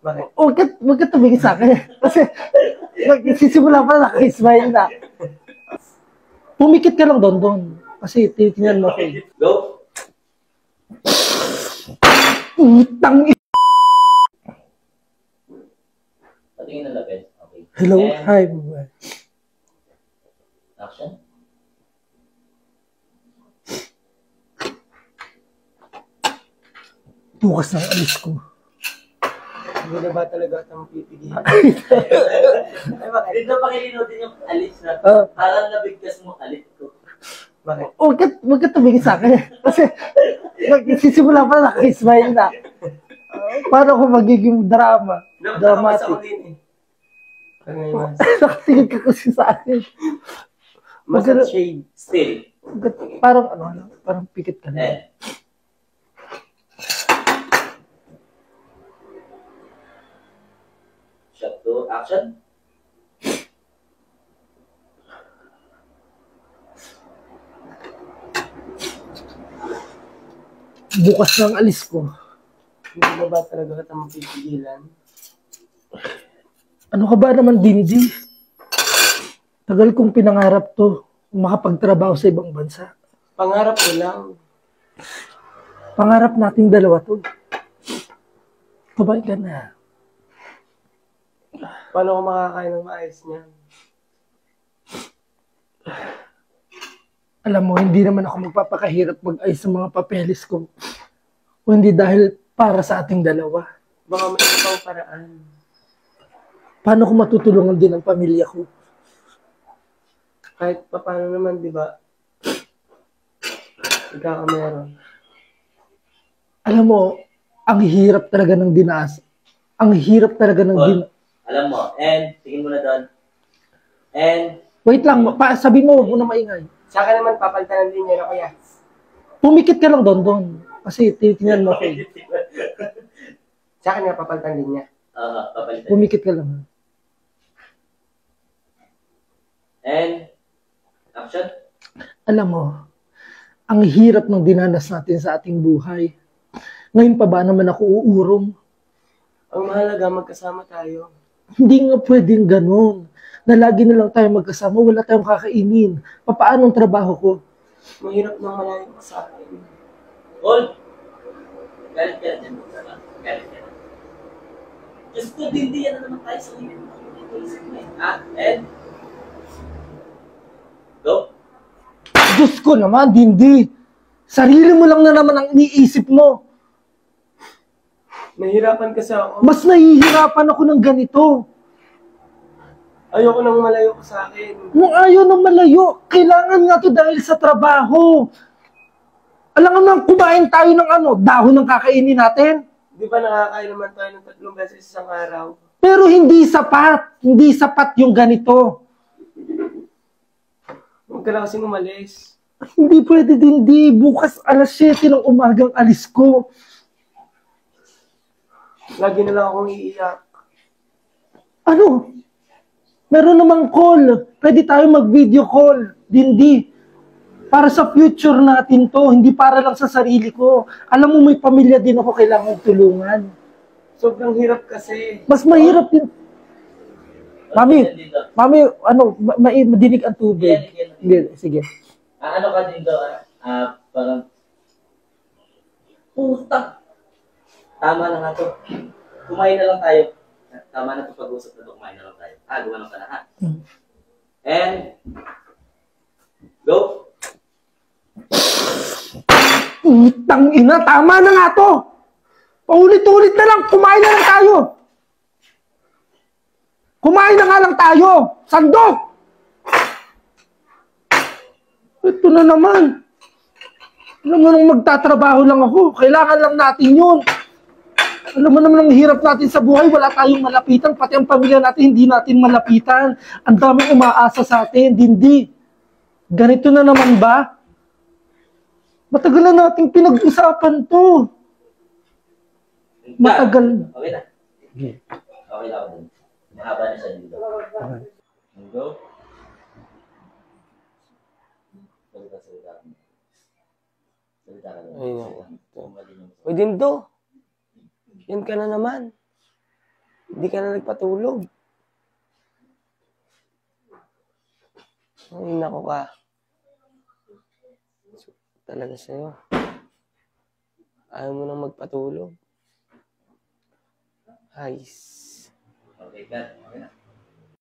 Bakit? Huwag ka tumingin sa akin. Kasi, nagsisimula pa na naka-smile na. Pumikit ka lang doon. Kasi, titingnan mo ako. Go! Utang Patingin na lapit. Okay. Hello? And Hi. action. Bukas ng alis ko. Hindi na ba talaga itong pipigilan? Ay, bakit? Dito pa kilinotin yung alis na. Parang nabigkas mo alis ko. Bakit? Huwag ka tumingin sa akin. Kasi, nagsisimula pa na naka-smile na. Paano ko magiging drama? Dramatic. Ako din eh. Mas Nakatingin ka kasi sa akin. at shade. Still. Parang parang pikit ka na. Eh. Shot to action. Bukas ng alis ko. Hindi na ba talaga itong pipigilan? Ano ka ba naman, Dindi? Tagal kong pinangarap to. Makapagtrabaho sa ibang bansa. Pangarap ko lang. Pangarap nating dalawa to. Kumain ka na. Paano ko makakain ng maayos niyan? Alam mo, hindi naman ako magpapakahirap mag-ayos sa mga papeles ko. O hindi dahil para sa ating dalawa. Baka may ibang paraan. Paano ko matutulungan din ang pamilya ko? Kahit paano naman, di ba? Ikaw ka meron. Alam mo, ang hirap talaga ng dinaas. Ang hirap talaga ng Alam mo, and tingin mo na doon. And Wait lang, sabihin mo, huwag mo na maingay. Sa akin naman, papalitan ng linya na kuya. Pumikit ka lang doon. Kasi titingnan mo ako. Sa akin nga, papalitan ng linya. papalitan. Pumikit ka lang. And action. Alam mo, ang hirap ng dinanas natin sa ating buhay. Ngayon pa ba naman ako uurong? Ang mahalaga, magkasama tayo. Hindi nga pwedeng ganun. Na lagi na lang tayo magkasama, wala tayong kakainin. Paano ang trabaho ko? Mahirap nang malayo ka sa akin. Hold! Galit ka na dyan. Galit ka na. Diyos ko, hindi yan na naman tayo sa limit. And go! Diyos ko naman, Dindi. Sarili mo lang na naman ang iniisip mo. Nahihirapan kasi ako. Mas nahihirapan ako ng ganito. Ayoko nang malayo ka sa akin. Nung ayaw ng malayo, kailangan nga to dahil sa trabaho. Alam nga, kumain tayo ng dahon ng kakainin natin. Di ba nakakain naman tayo ng 3 beses isang araw? Pero hindi sapat. Hindi sapat yung ganito. Huwag ka na kasing umalis. Hindi pwede din, di. Bukas alas 7 ng umagang alis ko. Lagi na lang akong iiyak. Ano? Meron namang call. Pwede tayo mag-video call. Dindi. Para sa future natin to. Hindi para lang sa sarili ko. Alam mo, may pamilya din ako kailangan tulungan. Sobrang hirap kasi. Mas mahirap din. Mami, madinig ang tubig. Hindi, sige. Ano ka din daw, parang, putak. Tama na nga to. Kumain na lang tayo. Tama na ito pag-usap na ito. Kumain na lang tayo. Gumanon ka na ha. And, go. Utang ina, tama na nga to. Paulit-ulit na lang, kumain na lang tayo. Kumain na nga lang tayo. Sandok! Ito na naman. Alam mo nung magtatrabaho lang ako, kailangan lang natin yun. Alam mo naman ang hirap natin sa buhay, wala tayong malapitan, pati ang pamilya natin hindi natin malapitan. Ang daming umaasa sa atin, Dindi. Ganito na naman ba? Matagal na nating pinag-usapan to. Matagal. Okay na. Okay na ako din. Mahaba na siya dito. Okay. Go. Salita. Salita ka na. Ay, Uy, Dindo. Yan ka na naman. Hindi ka na nagpatulog. Ay, nako ka. Talaga sa'yo. Ayaw mo nang magpatulog. Ay, Okay, Dad. Okay na.